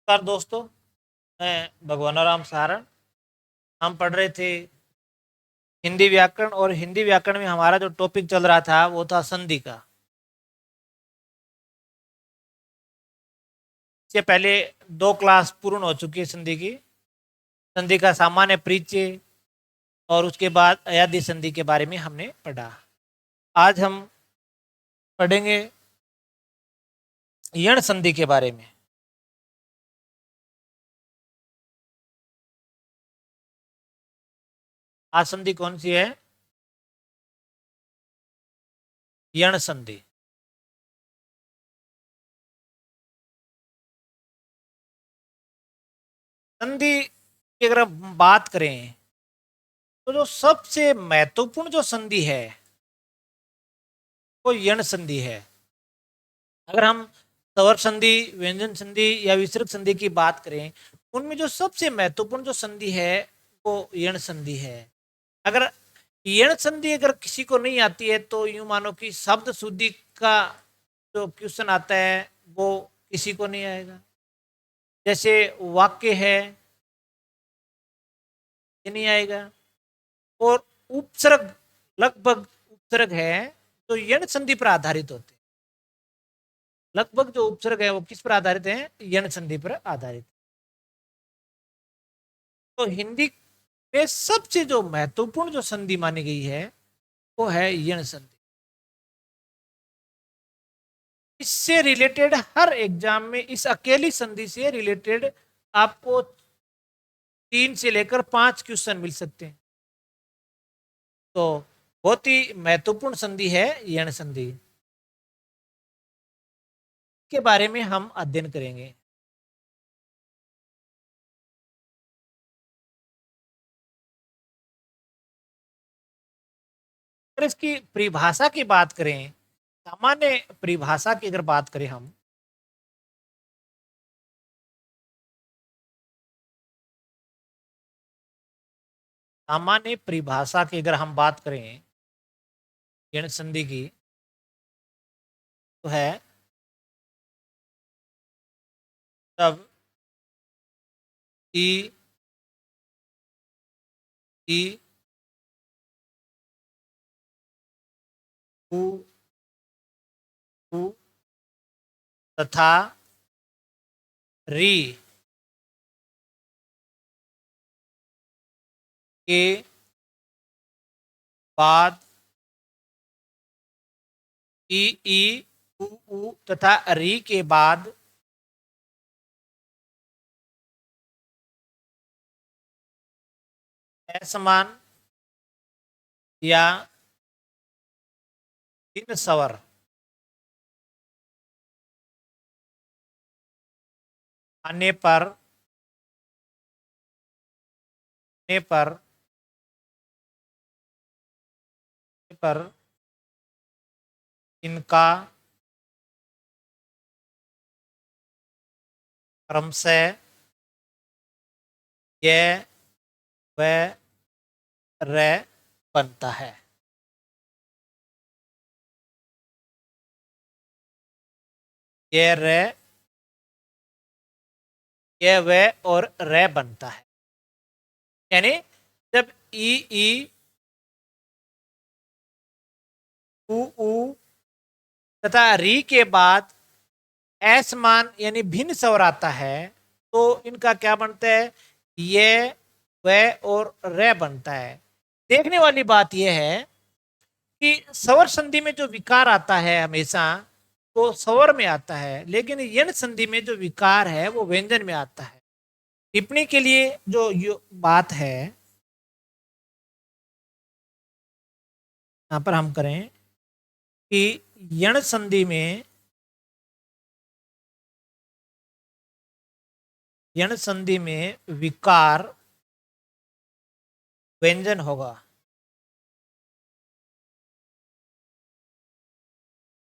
नमस्कार दोस्तों। मैं भगवान राम सारण। हम पढ़ रहे थे हिंदी व्याकरण, और हिंदी व्याकरण में हमारा जो टॉपिक चल रहा था वो था संधि का। इससे पहले दो क्लास पूर्ण हो चुकी है संधि की। संधि का सामान्य परिचय और उसके बाद अयाधि संधि के बारे में हमने पढ़ा। आज हम पढ़ेंगे यण संधि के बारे में। आज संधि कौन सी है? यण संधि। संधि की अगर हम बात करें तो जो सबसे महत्वपूर्ण जो संधि है वो यण संधि है। अगर हम स्वर संधि, व्यंजन संधि या विसर्ग संधि की बात करें, उनमें जो सबसे महत्वपूर्ण जो संधि है वो यण संधि है। अगर यण संधि अगर किसी को नहीं आती है तो यूं मानो कि शब्द शुद्धि का जो क्वेश्चन आता है वो किसी को नहीं आएगा। जैसे वाक्य है, ये नहीं आएगा। और उपसर्ग, लगभग उपसर्ग है तो यण संधि पर आधारित होते हैं। लगभग जो उपसर्ग है वो किस पर आधारित है? यण संधि पर आधारित। तो हिंदी में सबसे जो महत्वपूर्ण जो संधि मानी गई है वो है यण संधि। इससे रिलेटेड हर एग्जाम में इस अकेली संधि से रिलेटेड आपको 3 से लेकर 5 क्वेश्चन मिल सकते हैं। तो बहुत ही महत्वपूर्ण संधि है यण संधि, के बारे में हम अध्ययन करेंगे। अगर इसकी परिभाषा की बात करें, सामान्य परिभाषा की अगर बात करें हम, सामान्य परिभाषा की अगर हम बात करें यण संधि की, तो है तब ई ई उ उ तथा री के बाद ई ई उ तथा री के बाद असमान या तीन स्वर आने पर पर इनका क्रमशः ये व र बनता है। ये रे, ये व और रे बनता है। यानी जब ई उ तथा री के बाद असमान यानी भिन्न स्वर आता है तो इनका क्या बनता है? ये व और रे बनता है। देखने वाली बात यह है कि स्वर संधि में जो विकार आता है हमेशा वो स्वर में आता है, लेकिन यण संधि में जो विकार है वो व्यंजन में आता है। टिप्पणी के लिए जो बात है यहां पर हम करें कि यण संधि में, यण संधि में विकार व्यंजन होगा।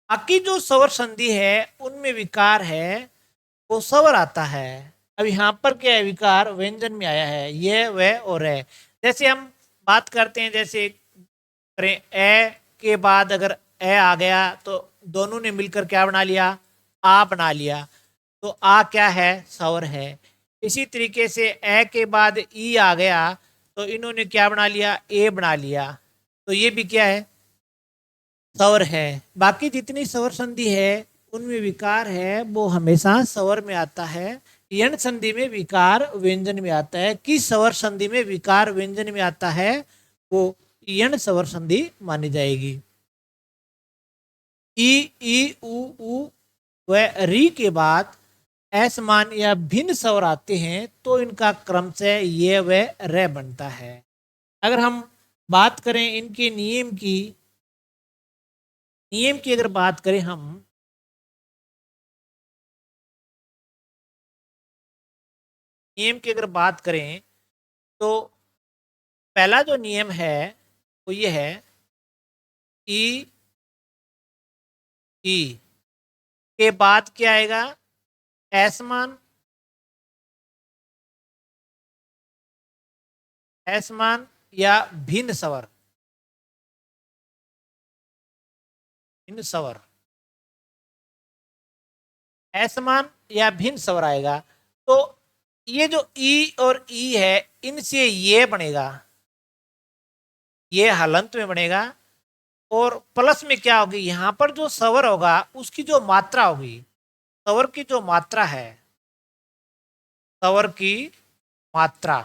बाकी जो स्वर संधि है उनमें विकार है वो स्वर आता है। अब यहाँ पर क्या है? विकार व्यंजन में आया है, ये व और है। जैसे हम बात करते हैं, जैसे करें ए के बाद अगर ए आ गया तो दोनों ने मिलकर क्या बना लिया? आ बना लिया। तो आ क्या है, स्वर है। इसी तरीके से ए के बाद ई आ गया तो इन्होंने क्या बना लिया, ए बना लिया, तो ये भी क्या है, स्वर है। बाकी जितनी स्वर संधि है उनमें विकार है वो हमेशा स्वर में आता है। यण संधि में विकार व्यंजन में आता है। किस स्वर संधि में विकार व्यंजन में आता है वो यण स्वर संधि मानी जाएगी। ई उ व री के बाद असमान या भिन्न स्वर आते हैं तो इनका क्रम से ये व रे बनता है। अगर हम बात करें इनके नियम की अगर बात करें हम, नियम की अगर बात करें तो पहला जो नियम है वो ये है, ई ई के बाद क्या आएगा, असमान, असमान या भिन्न स्वर, भिन्न स्वर, असमान या भिन्न स्वर आएगा। तो ये जो ई और ई है इनसे ये बनेगा, ये हलंत में बनेगा। और प्लस में क्या होगी, यहां पर जो स्वर होगा उसकी जो मात्रा होगी, स्वर की जो मात्रा है, स्वर की मात्रा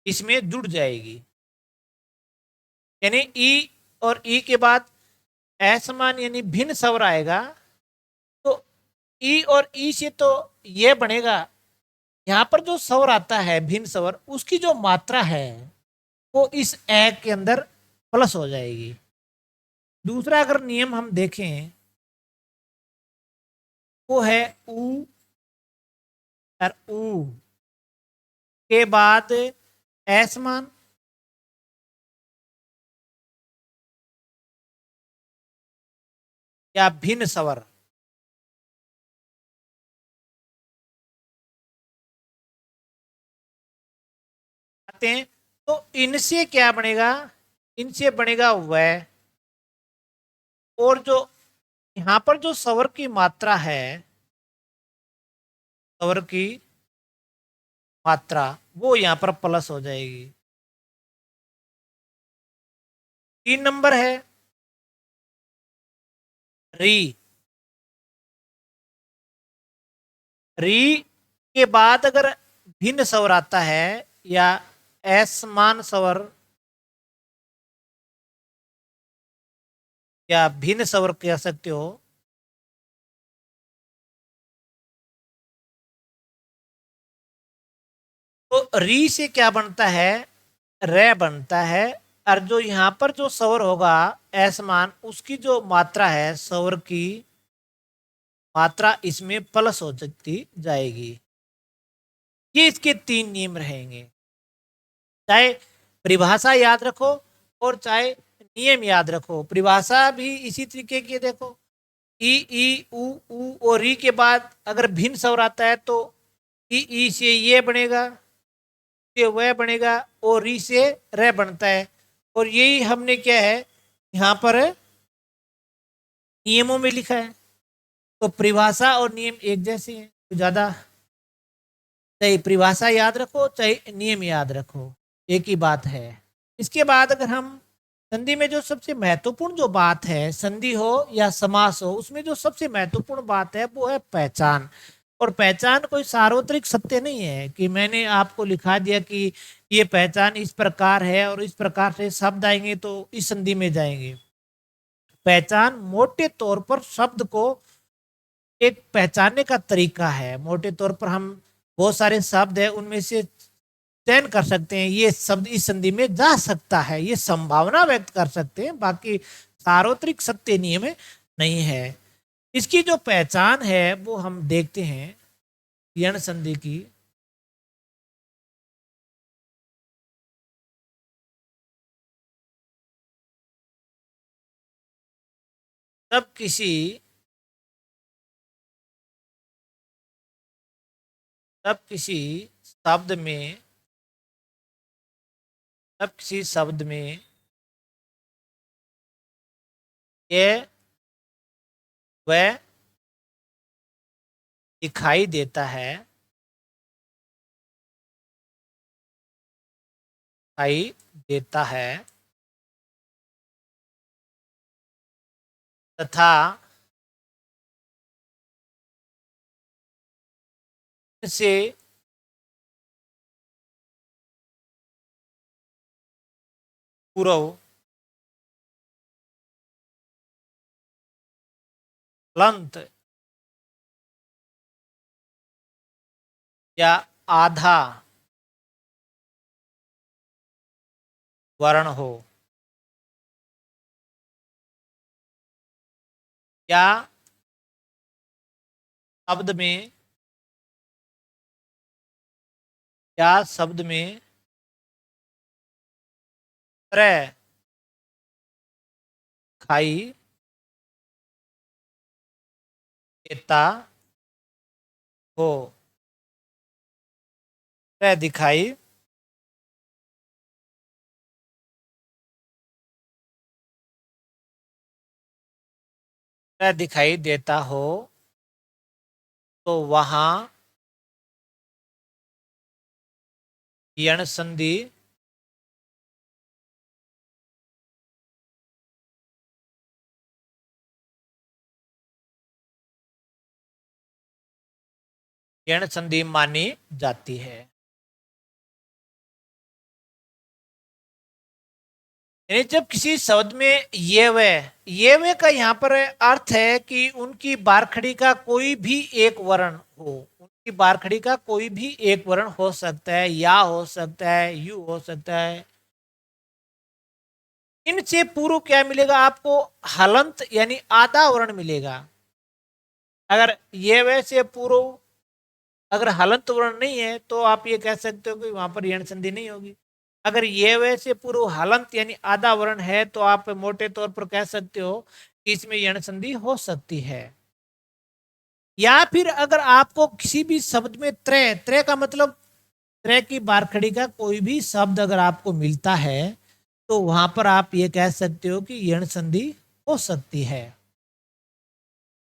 इसमें जुड़ जाएगी। यानी ई और ई के बाद असमान यानी भिन्न स्वर आएगा तो ई और ई से तो ये बनेगा। यहां पर जो स्वर आता है भिन्न स्वर उसकी जो मात्रा है वो इस ए के अंदर प्लस हो जाएगी। दूसरा अगर नियम हम देखें वो है ऊ और ऊ के बाद असमान या भिन्न स्वर, आते हैं तो इनसे क्या बनेगा, इनसे बनेगा वह। और जो यहां पर जो स्वर की मात्रा है, स्वर की मात्रा वो यहां पर प्लस हो जाएगी। 3 नंबर है री, री के बाद अगर भिन्न स्वर आता है या असमान स्वर या भिन्न स्वर कह सकते हो, तो री से क्या बनता है, रे बनता है। और जो यहां पर जो स्वर होगा असमान उसकी जो मात्रा है, स्वर की मात्रा इसमें प्लस हो सकती जाएगी। ये इसके 3 नियम रहेंगे। चाहे परिभाषा याद रखो और चाहे नियम याद रखो। परिभाषा भी इसी तरीके की देखो, ई उ और री के बाद अगर भिन्न स्वर आता है तो ई से ये बनेगा, से वह बनेगा और री से रे बनता है। और यही हमने क्या है यहाँ पर नियमों में लिखा है। तो परिभाषा और नियम एक जैसे हैं, तो ज्यादा चाहे परिभाषा याद रखो चाहे नियम याद रखो, एक ही बात है। इसके बाद अगर हम संधि में जो सबसे महत्वपूर्ण जो बात है, संधि हो या समास हो, उसमें जो सबसे महत्वपूर्ण बात है वो है पहचान। और पहचान कोई सार्वत्रिक सत्य नहीं है कि मैंने आपको लिखा दिया कि ये पहचान इस प्रकार है और इस प्रकार से शब्द आएंगे तो इस संधि में जाएंगे। पहचान मोटे तौर पर शब्द को एक पहचानने का तरीका है। मोटे तौर पर हम बहुत सारे शब्द है उनमें से चयन कर सकते हैं, ये शब्द इस संधि में जा सकता है, ये संभावना व्यक्त कर सकते हैं, बाकी सार्वत्रिक सत्य नियम नहीं है। इसकी जो पहचान है वो हम देखते हैं यण संधि की। तब किसी तब किसी शब्द में तब किसी शब्द में ये वह दिखाई देता है, दिखाई देता है तथा से पूर्व लंत या आधा वर्ण हो या शब्द में तरह दिखाई देता हो, तरह दिखाई देता हो तो वहां यण संधि यण संधि मानी जाती है। यानी जब किसी शब्द में ये वे का यहाँ पर अर्थ है कि उनकी बारखड़ी का कोई भी एक वर्ण हो, उनकी बारखड़ी का कोई भी एक वर्ण हो सकता है, या हो सकता है, यू हो सकता है। इनसे पूर्व क्या मिलेगा आपको? हलंत यानी आधा वर्ण मिलेगा। अगर ये वे से पूर्व अगर हलंत वर्ण नहीं है तो आप ये कह सकते हो कि वहां पर यण संधि नहीं होगी। अगर ये वैसे पूर्व हलंत यानी आधा वर्ण है तो आप मोटे तौर पर कह सकते हो कि इसमें यण संधि हो सकती है। या फिर अगर आपको किसी भी शब्द में त्रय त्रय का मतलब त्रय की बारखड़ी का कोई भी शब्द अगर आपको मिलता है तो वहां पर आप ये कह सकते हो कि यण संधि हो सकती है।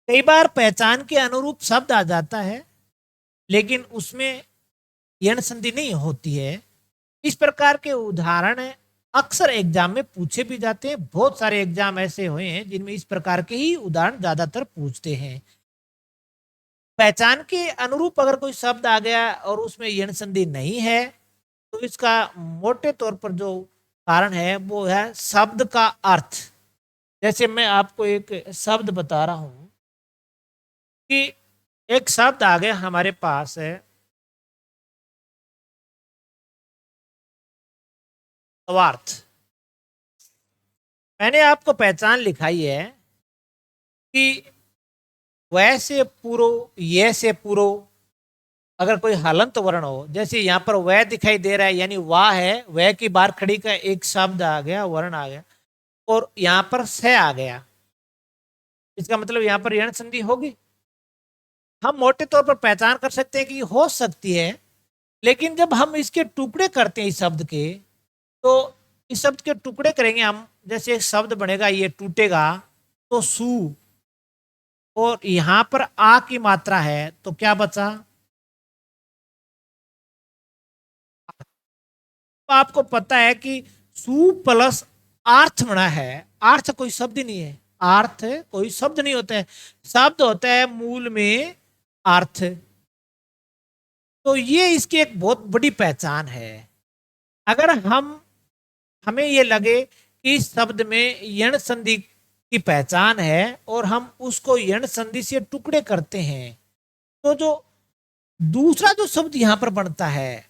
कई बार पहचान के अनुरूप शब्द आ जाता है लेकिन उसमें यण संधि नहीं होती है। इस प्रकार के उदाहरण अक्सर एग्जाम में पूछे भी जाते हैं। बहुत सारे एग्जाम ऐसे हुए हैं जिनमें इस प्रकार के ही उदाहरण ज्यादातर पूछते हैं। पहचान के अनुरूप अगर कोई शब्द आ गया और उसमें यण संधि नहीं है तो इसका मोटे तौर पर जो कारण है वो है शब्द का अर्थ। जैसे मैं आपको एक शब्द बता रहा हूं कि एक शब्द आ गया हमारे पास है स्वार्थ। मैंने आपको पहचान लिखाई है कि वैसे पूर्व ये से पूर्व अगर कोई हलंत वर्ण हो, जैसे यहाँ पर वह दिखाई दे रहा है यानी वाह है, वह की बार खड़ी का एक शब्द आ गया, वर्ण आ गया, और यहाँ पर से आ गया, इसका मतलब यहाँ पर यण संधि होगी। हम मोटे तौर पर पहचान कर सकते हैं कि हो सकती है, लेकिन जब हम इसके टुकड़े करते हैं इस शब्द के, तो इस शब्द के टुकड़े करेंगे हम, जैसे एक शब्द बनेगा ये टूटेगा तो सू, और यहां पर आ की मात्रा है तो क्या बचा? तो आपको पता है कि सु प्लस आर्थ बना है। आर्थ कोई शब्द ही नहीं है, आर्थ कोई शब्द नहीं होता है, शब्द होता है मूल में अर्थ। तो ये इसकी एक बहुत बड़ी पहचान है। अगर हमें ये लगे कि इस शब्द में यण संधि की पहचान है और हम उसको यण संधि से टुकड़े करते हैं तो जो दूसरा जो शब्द यहां पर बनता है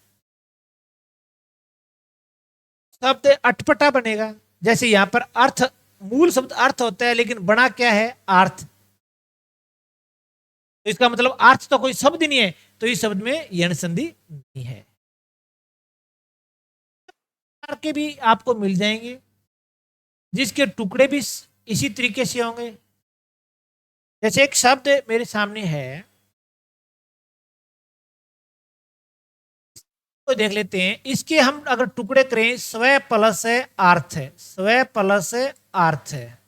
शब्द अटपटा बनेगा। जैसे यहां पर अर्थ, मूल शब्द अर्थ होता है लेकिन बना क्या है? अर्थ। तो इसका मतलब अर्थ तो कोई शब्द नहीं है, तो इस शब्द में यण संधि नहीं है। के भी आपको मिल जाएंगे जिसके टुकड़े भी इसी तरीके से होंगे। जैसे एक शब्द मेरे सामने है, तो देख लेते हैं। इसके हम अगर टुकड़े करें, स्व प्लस अर्थ है, स्व प्लस अर्थ है,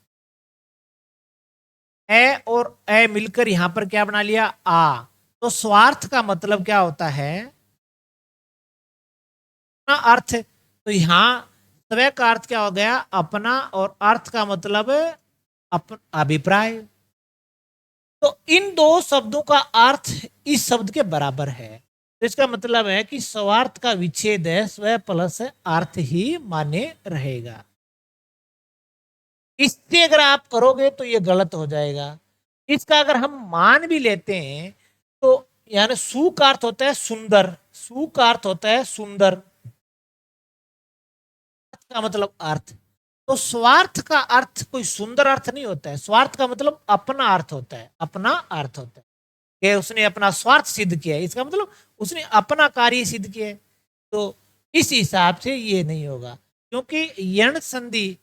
ए और ए मिलकर यहां पर क्या बना लिया? आ। तो स्वार्थ का मतलब क्या होता है? अपना अर्थ। तो यहाँ स्वयं का अर्थ क्या हो गया? अपना, और अर्थ का मतलब अभिप्राय। तो इन दो शब्दों का अर्थ इस शब्द के बराबर है। तो इसका मतलब है कि स्वार्थ का विच्छेद है, स्व प्लस अर्थ ही मान्य रहेगा। इससे अगर आप करोगे तो ये गलत हो जाएगा। इसका अगर हम मान भी लेते हैं तो यानी सु का अर्थ होता है सुंदर, सु का अर्थ होता है सुंदर, का मतलब अर्थ। तो स्वार्थ का अर्थ कोई सुंदर अर्थ नहीं होता है, स्वार्थ का मतलब अपना अर्थ होता है, अपना अर्थ होता है कि उसने अपना स्वार्थ सिद्ध किया है, इसका मतलब उसने अपना कार्य सिद्ध किया है। तो इस हिसाब से ये नहीं होगा, क्योंकि यण संधि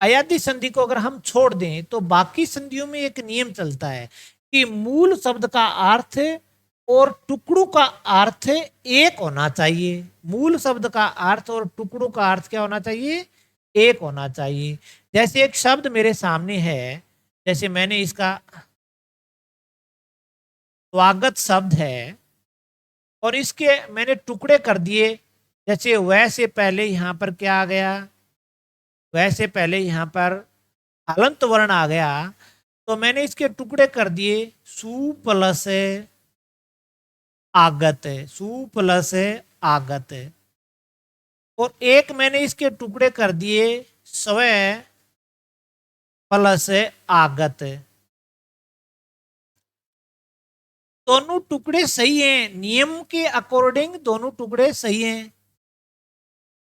अयादि संधि को अगर हम छोड़ दें तो बाकी संधियों में एक नियम चलता है कि मूल शब्द का अर्थ और टुकड़ों का अर्थ एक होना चाहिए। मूल शब्द का अर्थ और टुकड़ों का अर्थ क्या होना चाहिए? एक होना चाहिए। जैसे एक शब्द मेरे सामने है, जैसे मैंने इसका स्वागत शब्द है और इसके मैंने टुकड़े कर दिए। जैसे वैसे पहले यहां पर क्या आ गया? वैसे पहले यहां पर हलंत वर्ण आ गया, तो मैंने इसके टुकड़े कर दिए सु प्लस आगत है, सु प्लस आगत है। और एक मैंने इसके टुकड़े कर दिए स्व प्लस आगत। दोनों टुकड़े सही हैं, नियम के अकॉर्डिंग दोनों टुकड़े सही हैं।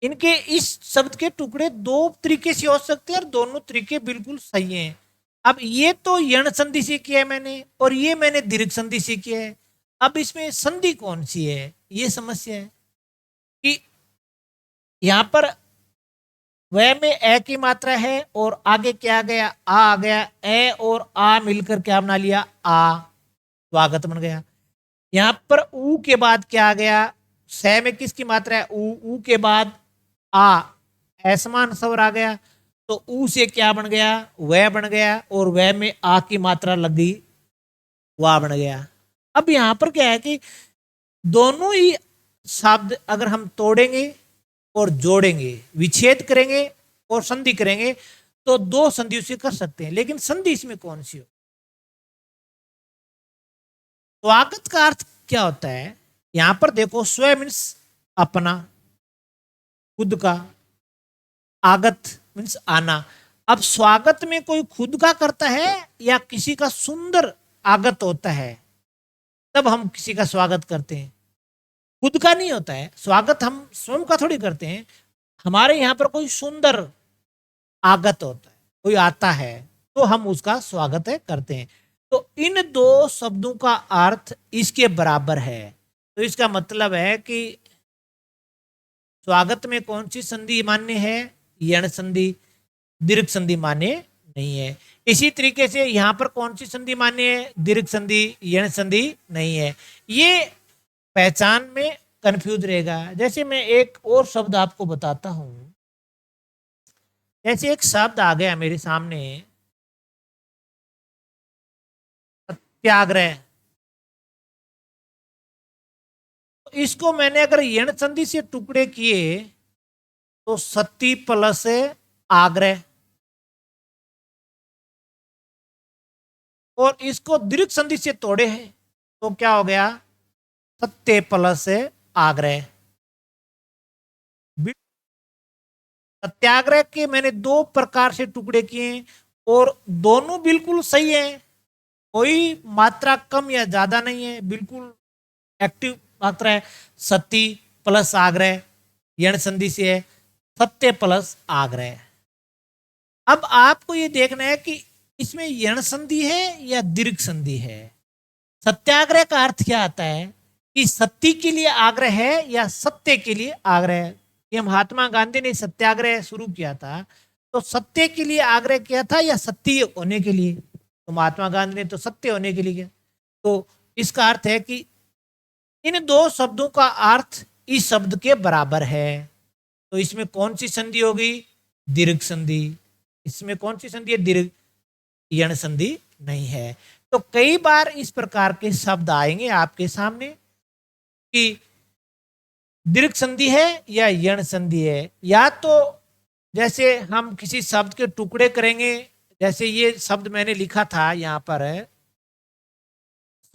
इनके इस शब्द के टुकड़े दो तरीके से हो सकते हैं और दोनों तरीके बिल्कुल सही हैं। अब ये तो यण संधि से किया है मैंने, और ये मैंने दीर्घ संधि से किया है। अब इसमें संधि कौन सी है, ये समस्या है कि यहां पर वह में ए की मात्रा है और आगे क्या गया? आ गया। ए और आ मिलकर क्या बना लिया? आ, स्वागत बन गया। यहां पर ऊ के बाद क्या आ गया? स में किसकी मात्रा है? ऊ, ऊ के बाद आ, असमान स्वर आ गया, तो ऊ से क्या बन गया? वह बन गया, और वह में आ की मात्रा लग गई, वाह बन गया। अब यहां पर क्या है कि दोनों ही शब्द अगर हम तोड़ेंगे और जोड़ेंगे, विच्छेद करेंगे और संधि करेंगे, तो दो संधियों से कर सकते हैं। लेकिन संधि इसमें कौन सी हो? स्वागत का अर्थ क्या होता है? यहां पर देखो, स्व मीन्स अपना, खुद का, आगत मीन्स आना। अब स्वागत में कोई खुद का करता है या किसी का सुंदर आगत होता है, तब हम किसी का स्वागत करते हैं। खुद का नहीं होता है स्वागत, हम स्वयं का थोड़ी करते हैं। हमारे यहाँ पर कोई सुंदर आगत होता है, कोई आता है, तो हम उसका स्वागत है करते हैं। तो इन दो शब्दों का अर्थ इसके बराबर है। तो इसका मतलब है कि स्वागत में कौन सी संधि मान्य है? यण संधि, दीर्घ संधि मान्य नहीं है। इसी तरीके से यहां पर कौन सी संधि मान्य है? दीर्घ संधि, यण संधि नहीं है। ये पहचान में कंफ्यूज रहेगा। जैसे मैं एक और शब्द आपको बताता हूं। जैसे एक शब्द आ गया मेरे सामने, सत्याग्रह। इसको मैंने अगर यण संधि से टुकड़े किए तो सती प्लस आग्रह, और इसको दीर्घ संधि से तोड़े हैं तो क्या हो गया? सत्य प्लस आग्रह। सत्याग्रह के मैंने दो प्रकार से टुकड़े किए और दोनों बिल्कुल सही है, कोई मात्रा कम या ज्यादा नहीं है, बिल्कुल एक्टिव मात्रा है। सती प्लस आग्रह, यण संधि से है, सत्य प्लस आग्रह। अब आपको ये देखना है कि इसमें यण संधि है या दीर्घ संधि है। सत्याग्रह का अर्थ क्या आता है कि सत्य के लिए आग्रह है या सत्य के लिए आग्रह है। ये महात्मा गांधी ने सत्याग्रह शुरू किया था, तो सत्य के लिए आग्रह किया था या सत्य होने के लिए? तो महात्मा गांधी ने तो सत्य होने के लिए किया। तो इसका अर्थ है कि इन दो शब्दों का अर्थ इस शब्द के बराबर है। तो इसमें कौन सी संधि होगी? दीर्घ संधि। इसमें कौन सी संधि है? दीर्घ। यण संधि नहीं है। तो कई बार इस प्रकार के शब्द आएंगे आपके सामने कि दीर्घ संधि है या यण संधि है, या तो जैसे हम किसी शब्द के टुकड़े करेंगे, जैसे ये शब्द मैंने लिखा था यहाँ पर है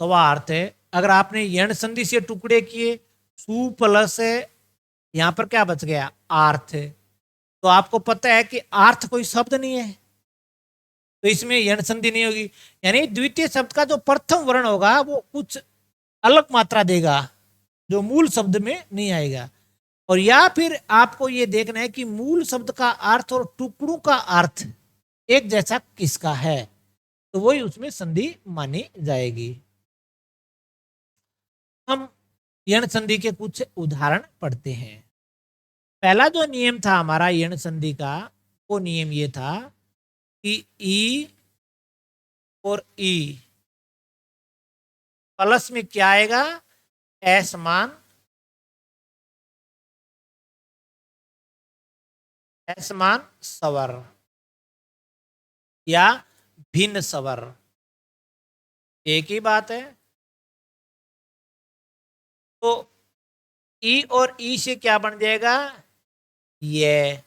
स्वार्थ है, अगर आपने यण संधि से टुकड़े किए सु प्लस यहाँ पर क्या बच गया आर्थ, तो आपको पता है कि आर्थ कोई शब्द नहीं है, तो इसमें यण संधि नहीं होगी। यानी द्वितीय शब्द का जो प्रथम वर्ण होगा वो कुछ अलग मात्रा देगा जो मूल शब्द में नहीं आएगा। और या फिर आपको ये देखना है कि मूल शब्द का अर्थ और टुकड़ों का अर्थ एक जैसा किसका है, तो वही उसमें संधि मानी जाएगी। हम यण संधि के कुछ उदाहरण पढ़ते हैं। पहला जो नियम था हमारा यण संधि का, वो नियम ये था कि ई और ई प्लस में क्या आएगा असमान, असमान स्वर या भिन्न स्वर, एक ही बात है। तो ई और ई से क्या बन जाएगा ये,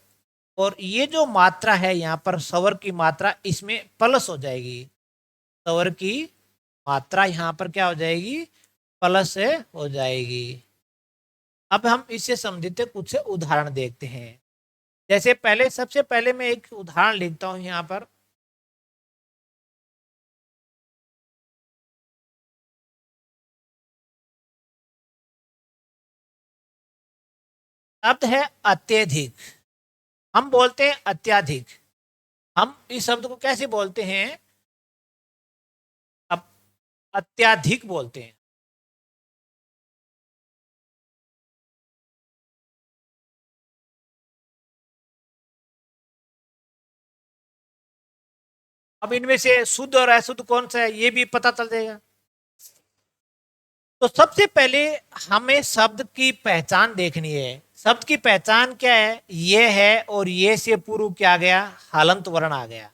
और ये जो मात्रा है यहाँ पर स्वर की मात्रा इसमें प्लस हो जाएगी, स्वर की मात्रा यहाँ पर क्या हो जाएगी प्लस से हो जाएगी। अब हम इसे समझते कुछ उदाहरण देखते हैं। जैसे पहले सबसे पहले मैं एक उदाहरण लिखता हूं यहाँ पर, शब्द है अत्यधिक, हम बोलते हैं अत्याधिक, हम इस शब्द को कैसे बोलते हैं अब अत्याधिक बोलते हैं। अब इनमें से शुद्ध और अशुद्ध कौन सा है ये भी पता चल जाएगा। तो सबसे पहले हमें शब्द की पहचान देखनी है। शब्द की पहचान क्या है, ये है और ये से पूर्व क्या आ गया हलंत वर्ण आ गया,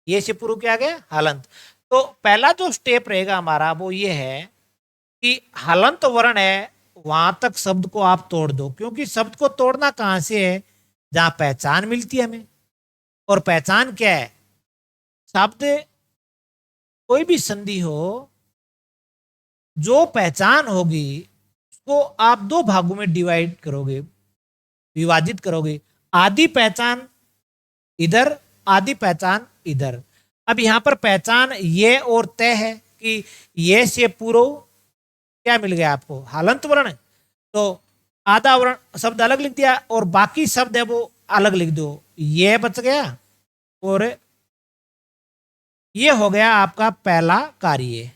ये से पूर्व क्या आ गया हलंत। तो पहला जो स्टेप रहेगा हमारा वो ये है कि हलंत वर्ण है वहां तक शब्द को आप तोड़ दो, क्योंकि शब्द को तोड़ना कहां से है जहां पहचान मिलती है हमें। और पहचान क्या है, शब्द कोई भी संधि हो जो पहचान होगी उसको आप दो भागों में डिवाइड करोगे, विभाजित करोगे, आदि पहचान इधर आदि पहचान इधर। अब यहां पर पहचान ये और तय है कि ये से पूर्व क्या मिल गया आपको हलंत वर्ण, तो आधा वर्ण शब्द अलग लिख दिया और बाकी शब्द है वो अलग लिख दो, ये बच गया और ये हो गया आपका पहला कार्य।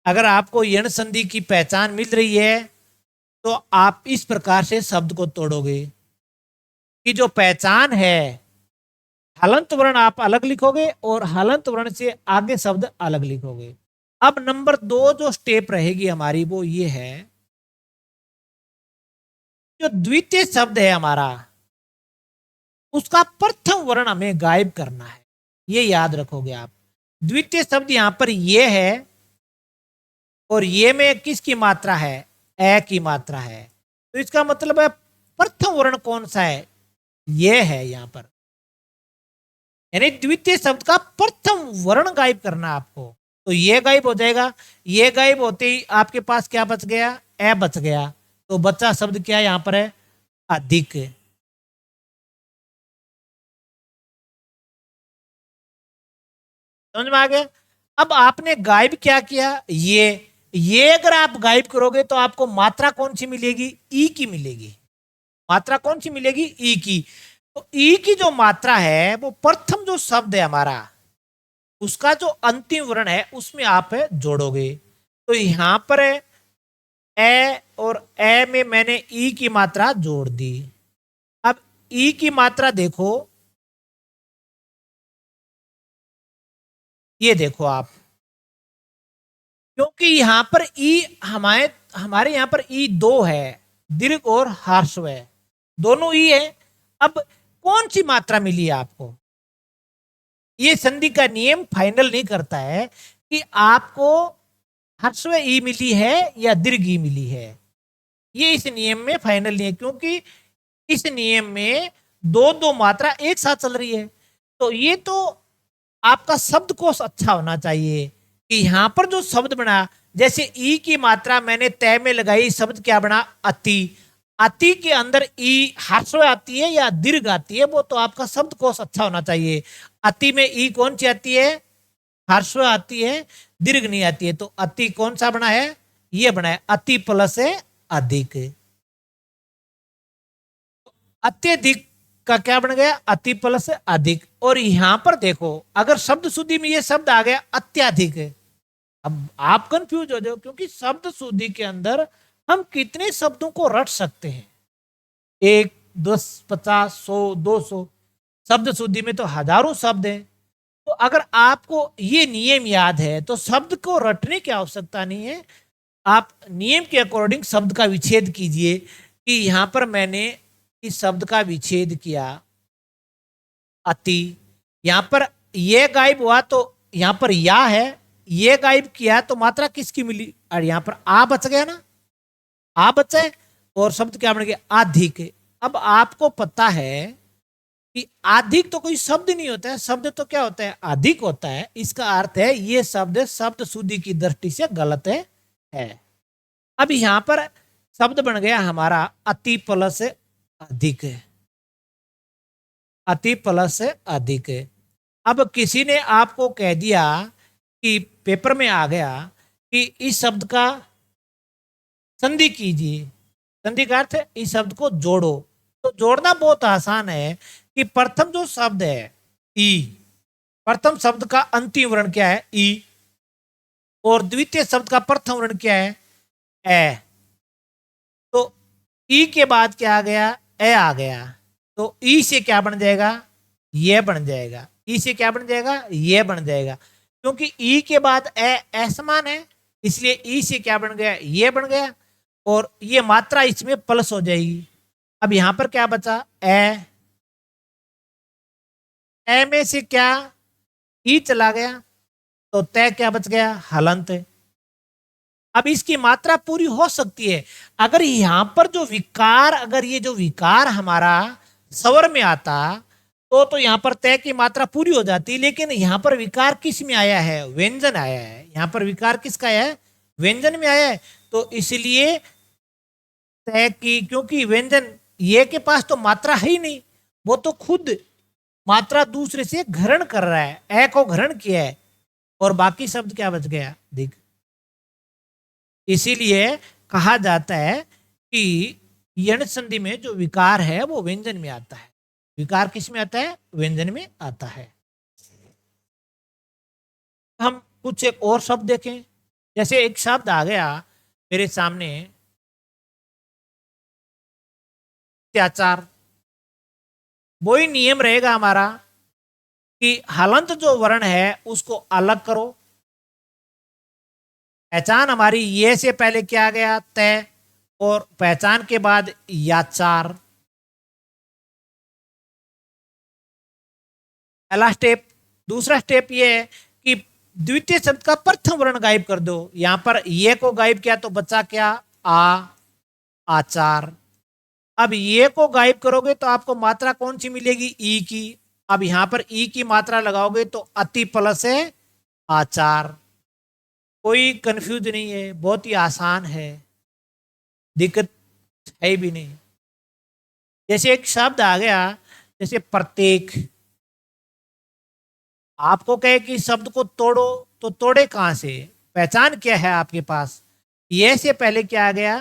अगर आपको यण संधि की पहचान मिल रही है तो आप इस प्रकार से शब्द को तोड़ोगे कि जो पहचान है हलंत वर्ण आप अलग लिखोगे और हलंत वर्ण से आगे शब्द अलग लिखोगे। अब नंबर 2 जो स्टेप रहेगी हमारी वो ये है, जो द्वितीय शब्द है हमारा उसका प्रथम वर्ण हमें गायब करना है, ये याद रखोगे आप। द्वितीय शब्द यहां पर ये है और ये में किसकी मात्रा है ए की मात्रा है, तो इसका मतलब है प्रथम वर्ण कौन सा है ये है यहां पर, यानी द्वितीय शब्द का प्रथम वर्ण गायब करना आपको। तो ये गायब हो जाएगा, ये गायब होते ही आपके पास क्या बच गया ए बच गया, तो बच्चा शब्द क्या यहां पर है अधिक। समझ में आ गया। अब आपने गायब क्या किया ये अगर आप गायब करोगे तो आपको मात्रा कौन सी मिलेगी ई की मिलेगी, मात्रा कौन सी मिलेगी ई की। तो ई की जो मात्रा है वो प्रथम जो शब्द है हमारा उसका जो अंतिम वर्ण है उसमें आप जोड़ोगे। तो यहां पर है ए और ए में मैंने ई की मात्रा जोड़ दी। अब ई की मात्रा देखो, ये देखो आप, क्योंकि यहां पर ई हमारे यहां पर ई 2 है, दीर्घ और ह्रस्व है, दोनों ई है। अब कौन सी मात्रा मिली है आपको, ये संधि का नियम फाइनल नहीं करता है कि आपको ह्रस्व ई मिली है या दीर्घ ई मिली है। ये इस नियम में फाइनल नहीं है, क्योंकि इस नियम में दो दो मात्रा एक साथ चल रही है। तो ये तो आपका शब्दकोश अच्छा होना चाहिए कि यहां पर जो शब्द बना, जैसे ई की मात्रा मैंने तय में लगाई, शब्द क्या बना, अति। अति के अंदर ई ह्रस्व आती है या दीर्घ आती है, वो तो आपका शब्दकोश अच्छा होना चाहिए। अति में ई कौन सी आती है, ह्रस्व आती है, दीर्घ नहीं आती है। तो अति कौन सा बना है, ये बना है अति प्लस है अधिक। अत्यधिक का क्या बन गया, अति प्लस अधिक। और यहां पर देखो, अगर शब्द शुद्धि में ये शब्द आ गया अत्याधिक, अब आप कंफ्यूज हो जाओ, क्योंकि शब्द शुद्धि के अंदर हम कितने शब्दों को रट सकते हैं, 1, 10, 50, 100, 200। शब्द शुद्धि में तो हजारों शब्द हैं। तो अगर आपको ये नियम याद है तो शब्द को रटने की आवश्यकता नहीं है, आप नियम के अकॉर्डिंग शब्द का विच्छेद कीजिए। कि यहां पर मैंने इस शब्द का विच्छेद किया अति, यहां पर ये गायब हुआ तो यहां पर या है, ये गायब किया तो मात्रा किसकी मिली, और यहां पर आ बच गया ना, आ बचा है, और शब्द क्या बन गया, अधिक। अब आपको पता है कि अधिक तो कोई शब्द नहीं होता है, शब्द तो क्या होता है, अधिक होता है। इसका अर्थ है ये शब्द शब्द शुद्धि की दृष्टि से गलत है। अब यहां पर शब्द बन गया हमारा अति प्लस अधिक, अति प्लस अधिक। अब किसी ने आपको कह दिया कि पेपर में आ गया कि इस शब्द का संधि कीजिए, संधि का अर्थ है इस शब्द को जोड़ो। तो जोड़ना बहुत आसान है कि प्रथम जो शब्द है ई, प्रथम शब्द का अंतिम वर्ण क्या है, ई, और द्वितीय शब्द का प्रथम वर्ण क्या है, ए। तो ई के बाद क्या आ गया, ए आ गया। तो ई से क्या बन जाएगा, ये बन जाएगा। ई से क्या बन जाएगा, ये बन जाएगा। क्योंकि ई के बाद ए समान है, इसलिए ई से क्या बन गया, ये बन गया, और ये मात्रा इसमें प्लस हो जाएगी। अब यहां पर क्या बचा, ए में से क्या ई चला गया, तो तय क्या बच गया, हलंत। अब इसकी मात्रा पूरी हो सकती है अगर यहां पर जो विकार, अगर ये जो विकार हमारा स्वर में आता तो यहां पर तय की मात्रा पूरी हो जाती। लेकिन यहां पर विकार किस में आया है, व्यंजन आया है। यहां पर विकार किसका आया है, व्यंजन में आया है। तो इसलिए तय की, क्योंकि व्यंजन ये के पास तो मात्रा है ही नहीं, वो तो खुद मात्रा दूसरे से ग्रहण कर रहा है, ए को ग्रहण किया है, और बाकी शब्द क्या बच गया, दिख। इसीलिए कहा जाता है कि यण संधि में जो विकार है वो व्यंजन में आता है। विकार किस में आता है, व्यंजन में आता है। हम कुछ एक और शब्द देखें। जैसे एक शब्द आ गया मेरे सामने, अत्याचार। वही नियम रहेगा हमारा कि हलंत जो वर्ण है उसको अलग करो। पहचान हमारी ये से पहले क्या आ गया, तय, और पहचान के बाद याचार। पहला स्टेप। दूसरा स्टेप ये है कि द्वितीय शब्द का प्रथम वर्ण गायब कर दो। यहां पर ये को गायब किया तो बचा क्या, आचार। अब ये को गायब करोगे तो आपको मात्रा कौन सी मिलेगी, ई की। अब यहां पर ई की मात्रा लगाओगे तो अति प्लस है आचार। कोई कंफ्यूज नहीं है, बहुत ही आसान है, दिक्कत है भी नहीं। जैसे एक शब्द आ गया, जैसे प्रत्येक। आपको कहे कि शब्द को तोड़ो, तो तोड़े कहां से, पहचान क्या है आपके पास, ये से पहले क्या आ गया,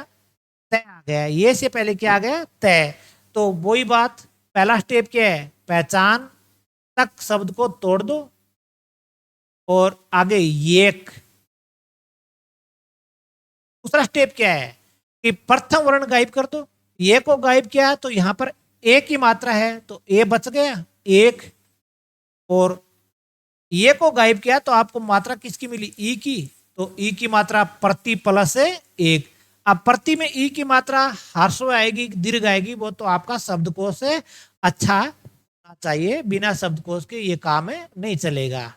तय आ गया। ये से पहले क्या आ गया, तय। तो वही बात, पहला स्टेप क्या है, पहचान तक शब्द को तोड़ दो, और आगे एक। दूसरा स्टेप क्या है कि प्रथम वर्ण गायब कर दो। ये को गायब किया तो यहां पर एक ही मात्रा है तो ए बच गया, एक। और ये को गायब किया तो आपको मात्रा किसकी मिली, ई की। तो ई की मात्रा प्रति प्लस है एक। अब प्रति में ई की मात्रा ह्रस्व आएगी, दीर्घ आएगी, वो तो आपका शब्दकोश से अच्छा होना चाहिए। बिना शब्दकोश के ये काम है नहीं चलेगा।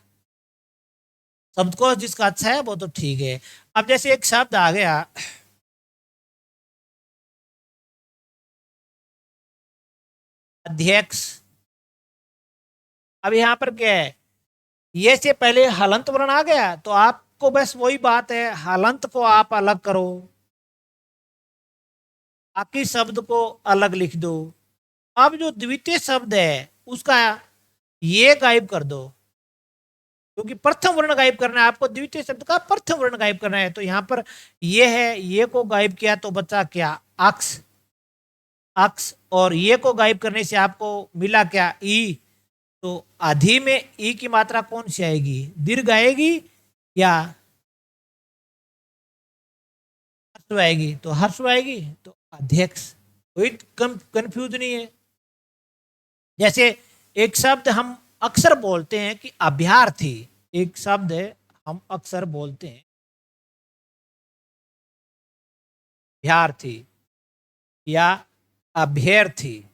शब्दकोश जिसका अच्छा है वो तो ठीक है। अब जैसे एक शब्द आ गया अध्यक्ष, अब यहाँ पर क्या है, ये से पहले हलंत वर्ण आ गया तो आपको बस वही बात है, हलंत को आप अलग करो, बाकी शब्द को अलग लिख दो। अब जो द्वितीय शब्द है उसका ये गायब कर दो, क्योंकि प्रथम वर्ण गायब करना है आपको, द्वितीय शब्द का प्रथम वर्ण गायब करना है। तो यहां पर ये है, ये को गायब किया तो बचा क्या, अक्ष, अक्ष, और ये को गायब करने से आपको मिला क्या, ई। तो आधि में ई की मात्रा कौन सी आएगी, दीर्घ आएगी या हर्ष आएगी, तो हर्ष आएगी, तो अध्यक्ष। कोई कंफ्यूज नहीं है। जैसे एक शब्द हम अक्सर बोलते हैं कि अभ्यार्थी, एक शब्द है हम अक्सर बोलते हैं अभ्यार्थी या अभ्यर्थी।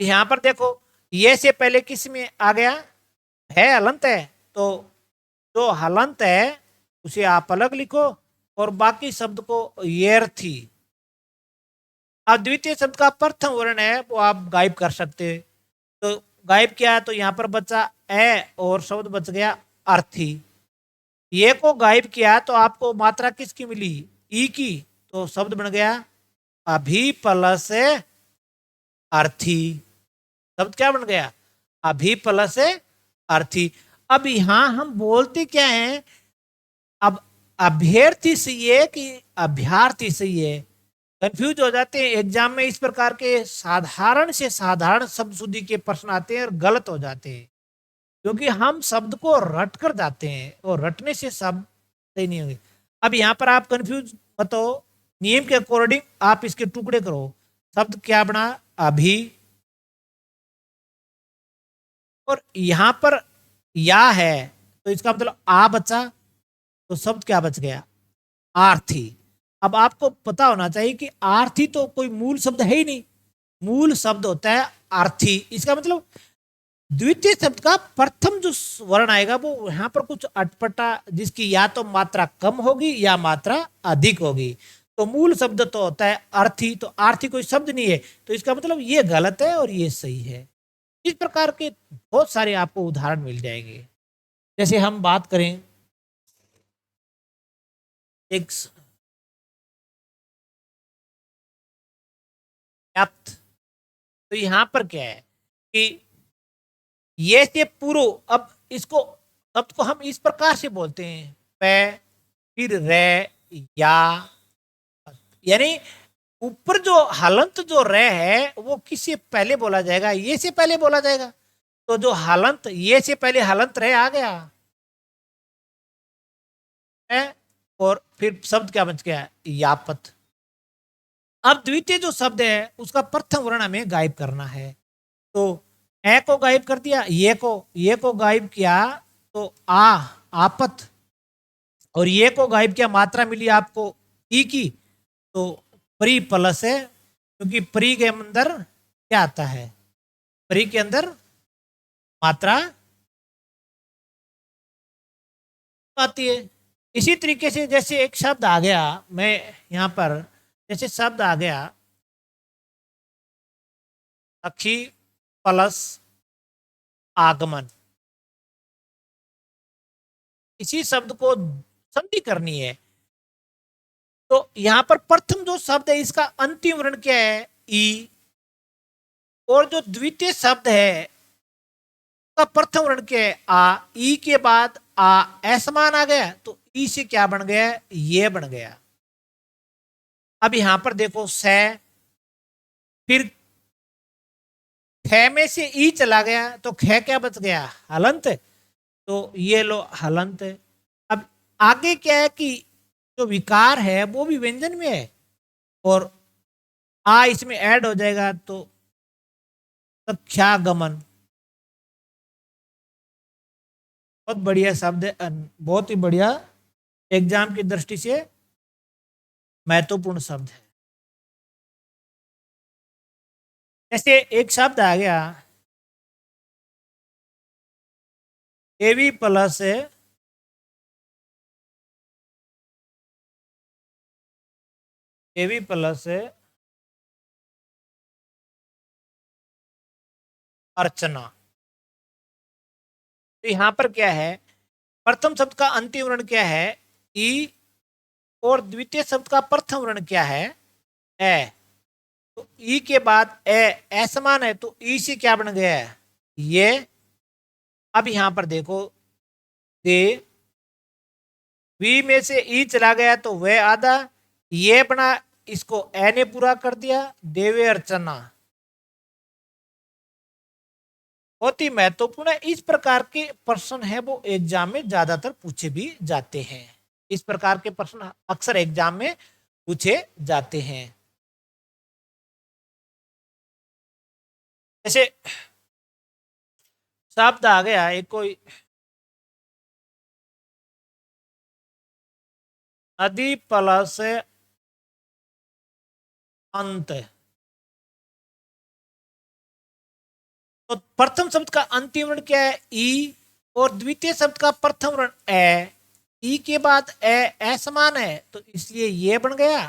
यहां पर देखो, ये से पहले किस में आ गया, है हलंत है, तो जो हलंत है उसे आप अलग लिखो और बाकी शब्द को येर्थी। अब द्वितीय शब्द का प्रथम वर्ण है वो आप गायब कर सकते हैं, तो गायब किया तो यहां पर बचा ए और शब्द बच गया अर्थी। ये को गायब किया तो आपको मात्रा किसकी मिली, ई की, तो शब्द बन गया अभी प्लस अर्थी। शब्द क्या बन गया, अभी प्लस अर्थी। अब यहां हम बोलते क्या है, अब अभ्यर्थी सही है कि अभ्यार्थी सही है, कंफ्यूज हो जाते हैं। एग्जाम में इस प्रकार के साधारण से साधारण शब्द शुद्धि के प्रश्न आते हैं और गलत हो जाते हैं, क्योंकि हम शब्द को रट कर जाते हैं और रटने से शब्द सही नहीं होंगे। अब यहाँ पर आप कंफ्यूज मत हो, नियम के अकॉर्डिंग आप इसके टुकड़े करो। शब्द क्या बना, अभी, और यहां पर या है तो इसका मतलब आ बचा, तो शब्द क्या बच गया, आर्थी। अब आपको पता होना चाहिए कि आर्थी तो कोई मूल शब्द है ही नहीं, मूल शब्द होता है आर्थी। इसका मतलब द्वितीय शब्द का प्रथम जो वर्ण आएगा वो यहां पर कुछ अटपटा, जिसकी या तो मात्रा कम होगी या मात्रा अधिक होगी। तो मूल शब्द तो होता है अर्थी, तो आर्थी कोई शब्द नहीं है, तो इसका मतलब ये गलत है और ये सही है। इस प्रकार के बहुत सारे आपको उदाहरण मिल जाएंगे। जैसे हम बात करें एक व्याप्त, तो यहां पर क्या है कि ये से पूर्व, अब इसको शब्द को हम इस प्रकार से बोलते हैं, पे, फिर रे, या, यानी ऊपर जो हलंत जो रे है वो किससे पहले बोला जाएगा, ये से पहले बोला जाएगा। तो जो हलंत, ये से पहले हलंत रे आ गया है, और फिर शब्द क्या बच गया, यापत। अब द्वितीय जो शब्द है उसका प्रथम वर्ण हमें गायब करना है, तो ए को गायब कर दिया, ये को गायब किया तो आपत, और ये को गायब किया, मात्रा मिली आपको ई की, तो प्री प्लस है, क्योंकि प्री के अंदर क्या आता है, प्री के अंदर मात्रा आती है। इसी तरीके से जैसे एक शब्द आ गया, मैं यहां पर जैसे शब्द आ गया अक्षी प्लस आगमन, इसी शब्द को संधि करनी है, तो यहां पर प्रथम जो शब्द है इसका अंतिम वर्ण क्या है, ई, और जो द्वितीय शब्द है का प्रथम वर्ण क्या है, आ, ई के बाद आ असमान आ गया, तो ई से क्या बन गया, ये बन गया। अब यहां पर देखो से, फिर ख में से ई चला गया तो ख क्या बच गया, हलंत, तो ये लो हलंत। अब आगे क्या है कि जो विकार है वो भी व्यंजन में है और आ इसमें ऐड हो जाएगा, तो सख्यागमन। बहुत बढ़िया शब्द है, बहुत ही बढ़िया, एग्जाम की दृष्टि से महत्वपूर्ण शब्द है। जैसे एक शब्द आ गया एवी प्लस एवी प्लस अर्चना। तो यहां पर क्या है, प्रथम शब्द का अंतिम वर्ण क्या है, ई, और द्वितीय शब्द का प्रथम वर्ण क्या है, ए। तो ई के बाद ए समान है, तो ई से क्या बन गया है, ये। अब यहां पर देखो, दे, वी में से ई चला गया तो वह आधा, ये बना, इसको ए ने पूरा कर दिया, देवे अर्चना। बहुत ही महत्वपूर्ण है। इस प्रकार के प्रश्न है वो एग्जाम में ज्यादातर पूछे भी जाते हैं। इस प्रकार के प्रश्न अक्सर एग्जाम में पूछे जाते हैं। जैसे शब्द आ गया एक कोई, नदी प्लस अंत। तो प्रथम शब्द का अंतिम वर्ण क्या है, ई, और द्वितीय शब्द का प्रथम वर्ण ए। ई के बाद ए समान है, तो इसलिए ये बन गया।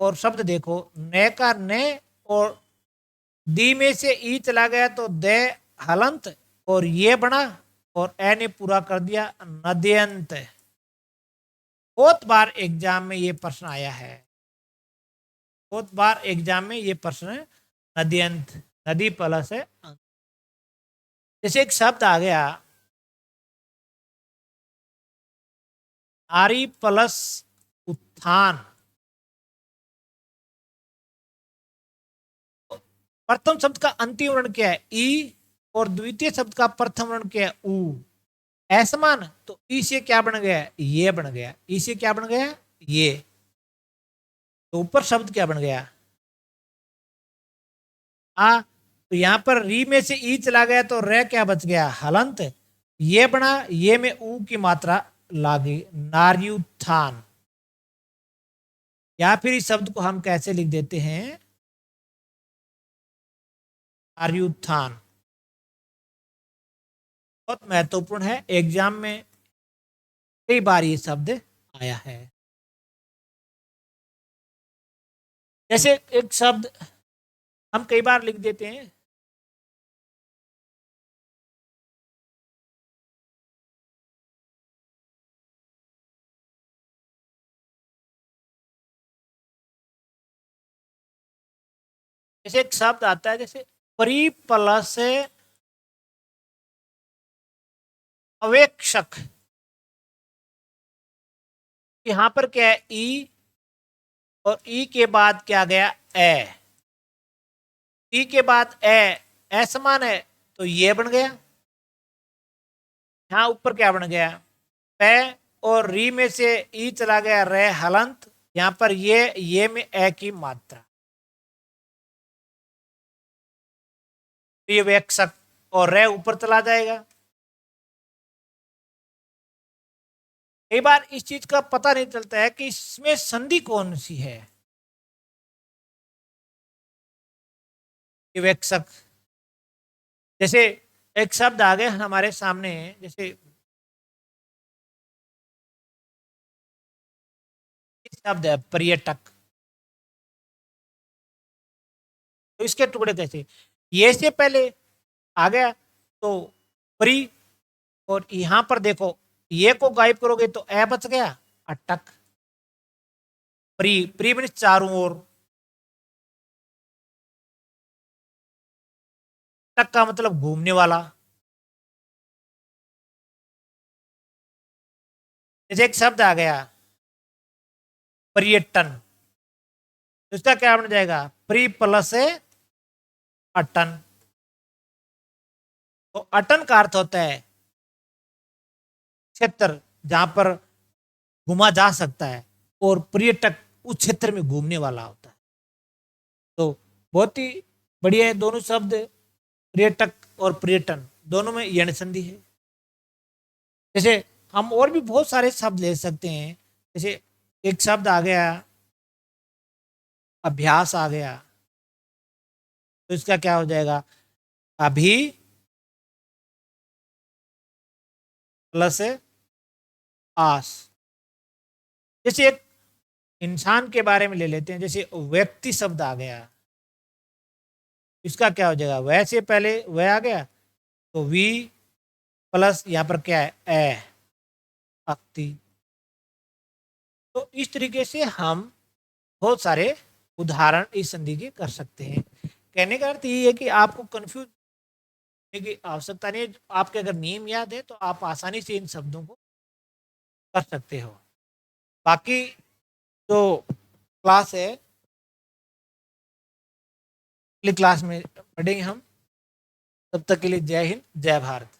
और शब्द देखो, न का न, और दी में से ई चला गया तो दे हलंत, और ये बना, और ए ने पूरा कर दिया नद्यंत। बहुत बार एग्जाम में ये प्रश्न आया है, बहुत बार एग्जाम में ये प्रश्न, नद्यंत, नदी प्लस है अंत। जैसे एक शब्द आ गया आरी प्लस उत्थान। प्रथम शब्द का अंतिम वर्ण क्या है, ई, और द्वितीय शब्द का प्रथम वर्ण क्या है, ऊ। असमान, तो ई से क्या बन गया, ये बन गया। ई से क्या बन गया, ये। तो ऊपर शब्द क्या बन गया, आ। तो यहां पर री में से ई चला गया तो रे क्या बच गया, हलंत। ये बना, ये में ऊ की मात्रा लागी, नार्युत्थान। या फिर इस शब्द को हम कैसे लिख देते हैं, नार्युत्थान। बहुत महत्वपूर्ण है, एग्जाम में कई बार ये शब्द आया है। जैसे एक शब्द हम कई बार लिख देते हैं, जैसे एक शब्द आता है जैसे परी प्लस अवेक्षक। यहां पर क्या है, ई, और ई के बाद क्या गया, ए। ई के बाद ए समान है, तो ये बन गया। यहां ऊपर क्या बन गया, पे, और री में से ई चला गया रे हलंत। यहां पर ये में ए की मात्रा, तो ये वेक्षक, और रे ऊपर चला जाएगा। कई बार इस चीज का पता नहीं चलता है कि इसमें संधि कौन सी है, विवेक्षक। जैसे एक शब्द आ गया हमारे सामने, जैसे शब्द है पर्यटक। तो इसके टुकड़े कैसे, ये से पहले आ गया तो परी, और यहां पर देखो ये को गायब करोगे तो ए बच गया, अटक। प्री, प्री मीन्स चारों ओर, टक का मतलब घूमने वाला। जैसे एक शब्द आ गया पर्यटन, तो इसका क्या बन जाएगा, प्री प्लस अटन। तो अटन का अर्थ होता है क्षेत्र जहां पर घूमा जा सकता है, और पर्यटक उस क्षेत्र में घूमने वाला होता है। तो बहुत ही बढ़िया है दोनों शब्द, पर्यटक और पर्यटन दोनों में यण संधि है। जैसे हम और भी बहुत सारे शब्द ले सकते हैं। जैसे एक शब्द आ गया अभ्यास, आ गया तो इसका क्या हो जाएगा, अभी प्लस आस। जैसे एक इंसान के बारे में ले लेते हैं, जैसे व्यक्ति शब्द आ गया, इसका क्या हो जाएगा, वह से पहले वह आ गया तो वी प्लस यहाँ पर क्या है ए, अक्ति। तो इस तरीके से हम बहुत सारे उदाहरण इस संधि के कर सकते हैं। कहने का अर्थ ये है कि आपको कंफ्यूज होने की आवश्यकता नहीं है। आपके अगर नियम याद है तो आप आसानी से इन शब्दों को कर सकते हो। बाकी जो क्लास है, अगली क्लास में पढ़ेंगे हम। तब तक के लिए जय हिंद, जय भारत।